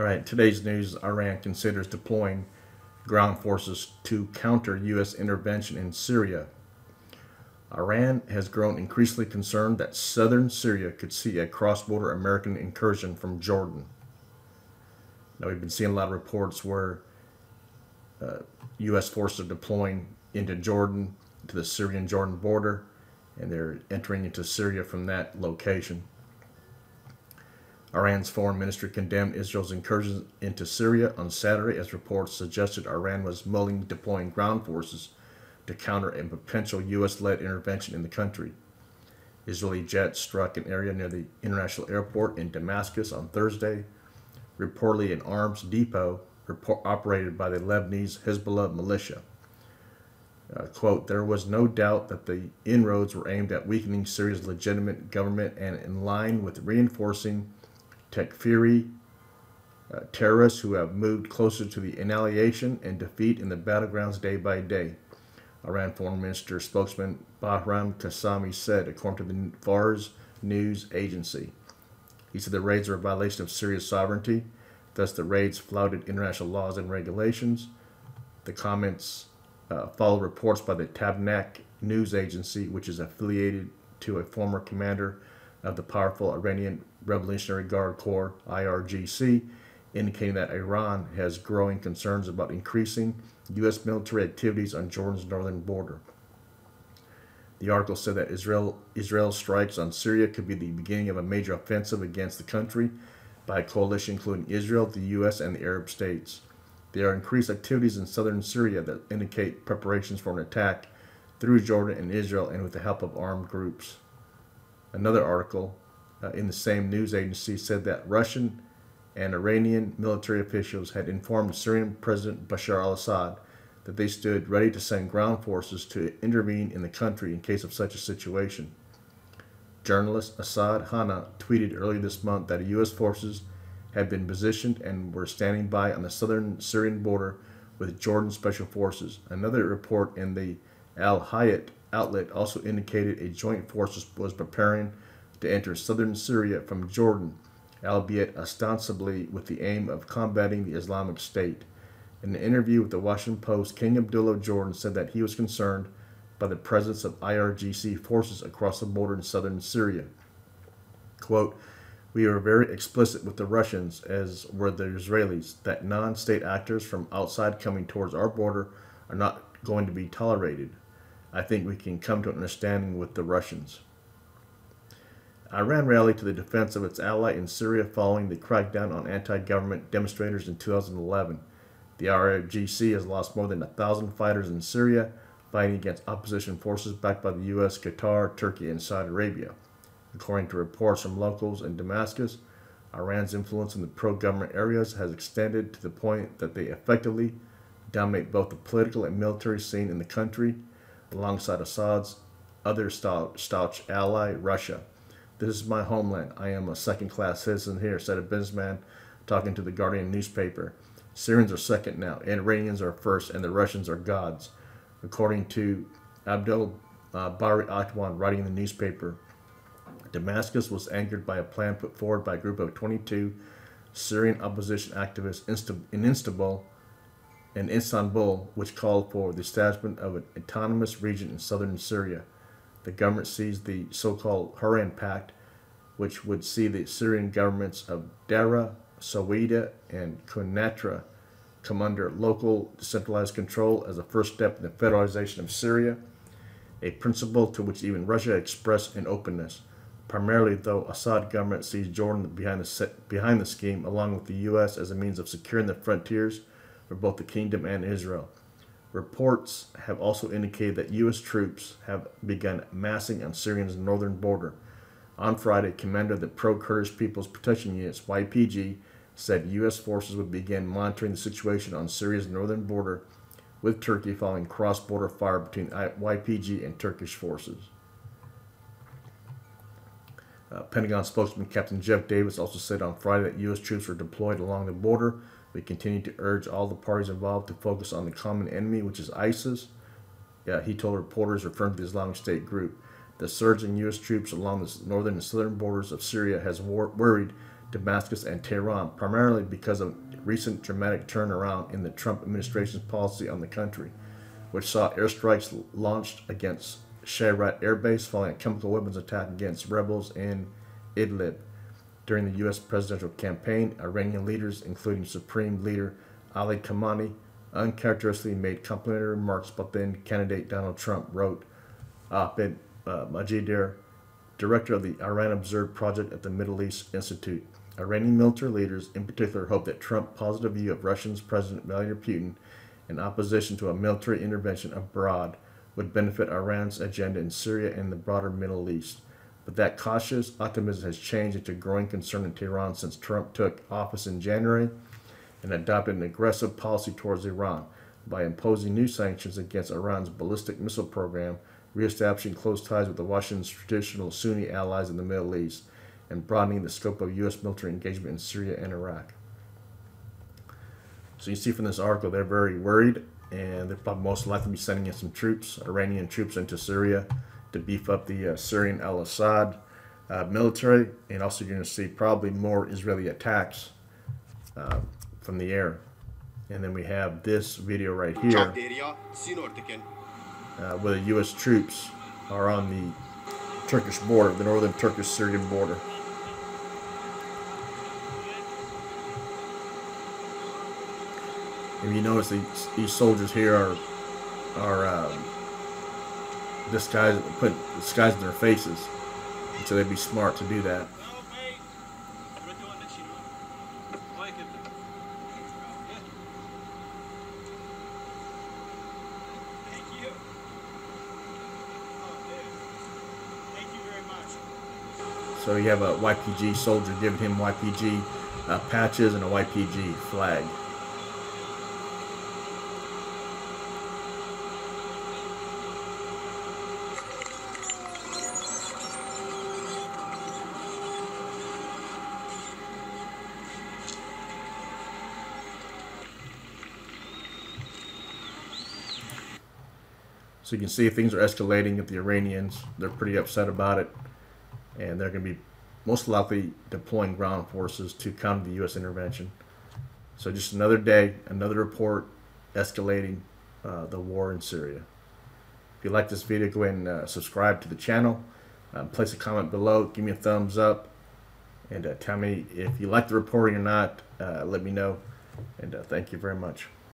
All right, today's news: Iran considers deploying ground forces to counter U.S. intervention in Syria. Iran has grown increasingly concerned that southern Syria could see a cross border American incursion from Jordan. Now, we've been seeing a lot of reports where U.S. forces are deploying into Jordan, to the Syrian Jordan border, and they're entering into Syria from that location. Iran's foreign ministry condemned Israel's incursions into Syria on Saturday as reports suggested Iran was mulling deploying ground forces to counter a potential U.S.-led intervention in the country. Israeli jets struck an area near the international airport in Damascus on Thursday, reportedly an arms depot operated by the Lebanese Hezbollah militia. Quote, there was no doubt that the inroads were aimed at weakening Syria's legitimate government and in line with reinforcing Takfiri terrorists who have moved closer to the annihilation and defeat in the battlegrounds day by day, Iran Foreign Minister spokesman Bahram Qassami said, according to the Fars news agency. He said the raids are a violation of Syria's sovereignty, thus the raids flouted international laws and regulations. The comments follow reports by the Tabnak news agency, which is affiliated to a former commander of the powerful Iranian Revolutionary Guard Corps, IRGC, indicating that Iran has growing concerns about increasing U.S. military activities on Jordan's northern border. The article said that Israel's strikes on Syria could be the beginning of a major offensive against the country by a coalition including Israel, the U.S., and the Arab states. There are increased activities in southern Syria that indicate preparations for an attack through Jordan and Israel and with the help of armed groups. Another article in the same news agency said that Russian and Iranian military officials had informed Syrian President Bashar al-Assad that they stood ready to send ground forces to intervene in the country in case of such a situation. Journalist Assad Hana tweeted earlier this month that U.S. forces had been positioned and were standing by on the southern Syrian border with Jordan Special Forces. Another report in the Al-Hayat outlet also indicated a joint force was preparing to enter southern Syria from Jordan, albeit ostensibly with the aim of combating the Islamic State. In an interview with the Washington Post, King Abdullah of Jordan said that he was concerned by the presence of IRGC forces across the border in southern Syria. Quote, we were very explicit with the Russians, as were the Israelis, that non-state actors from outside coming towards our border are not going to be tolerated. I think we can come to an understanding with the Russians. Iran rallied to the defense of its ally in Syria following the crackdown on anti-government demonstrators in 2011. The IRGC has lost more than 1,000 fighters in Syria, fighting against opposition forces backed by the U.S., Qatar, Turkey, and Saudi Arabia. According to reports from locals in Damascus, Iran's influence in the pro-government areas has extended to the point that they effectively dominate both the political and military scene in the country, alongside Assad's other staunch ally, Russia. This is my homeland. I am a second-class citizen here, said a businessman talking to the Guardian newspaper. Syrians are second now, and Iranians are first, and the Russians are gods. According to Abdel Bari Atwan, writing in the newspaper, Damascus was anchored by a plan put forward by a group of 22 Syrian opposition activists in Istanbul, which called for the establishment of an autonomous region in southern Syria. The government seized the so-called Huran Pact, which would see the Syrian governments of Dara, Sawida, and Quneitra come under local decentralized control as a first step in the federalization of Syria, a principle to which even Russia expressed in openness. Primarily, though, Assad government sees Jordan behind the scheme, along with the U.S., as a means of securing the frontiers for both the kingdom and Israel. Reports have also indicated that U.S. troops have begun massing on Syria's northern border. On Friday, commander of the Pro-Kurdish People's Protection Units, YPG, said U.S. forces would begin monitoring the situation on Syria's northern border with Turkey following cross-border fire between YPG and Turkish forces. Pentagon spokesman Captain Jeff Davis also said on Friday that U.S. troops were deployed along the border. We continue to urge all the parties involved to focus on the common enemy, which is ISIS. He told reporters referring to the Islamic State group. The surge in U.S. troops along the northern and southern borders of Syria has worried Damascus, and Tehran, primarily because of recent dramatic turnaround in the Trump administration's policy on the country, which saw airstrikes launched against Shayrat Air Base following a chemical weapons attack against rebels in Idlib. During the U.S. presidential campaign, Iranian leaders, including Supreme Leader Ali Khamenei, uncharacteristically made complimentary remarks about then candidate Donald Trump, wrote Abed Majidar, director of the Iran Observed Project at the Middle East Institute. Iranian military leaders, in particular, hope that Trump's positive view of Russia's President Vladimir Putin in opposition to a military intervention abroad would benefit Iran's agenda in Syria and the broader Middle East. But that cautious optimism has changed into growing concern in Tehran since Trump took office in January and adopted an aggressive policy towards Iran by imposing new sanctions against Iran's ballistic missile program, reestablishing close ties with Washington's traditional Sunni allies in the Middle East, and broadening the scope of U.S. military engagement in Syria and Iraq. So you see from this article, they're very worried, and they're probably most likely be sending in some troops, Iranian troops, into Syria to beef up the Syrian al-Assad military, and also you're going to see probably more Israeli attacks from the air. And then we have this video right here where the U.S. troops are on the Turkish border, the northern Turkish-Syrian border. If you notice, these soldiers here are disguising their faces, so they'd be smart to do that. So you have a YPG soldier giving him YPG patches and a YPG flag. So you can see things are escalating with the Iranians. They're pretty upset about it, and they're going to be most likely deploying ground forces to counter the U.S. intervention. So just another day, another report escalating the war in Syria. If you like this video, go ahead and subscribe to the channel. Place a comment below. Give me a thumbs up. And tell me if you like the reporting or not. Let me know. And thank you very much.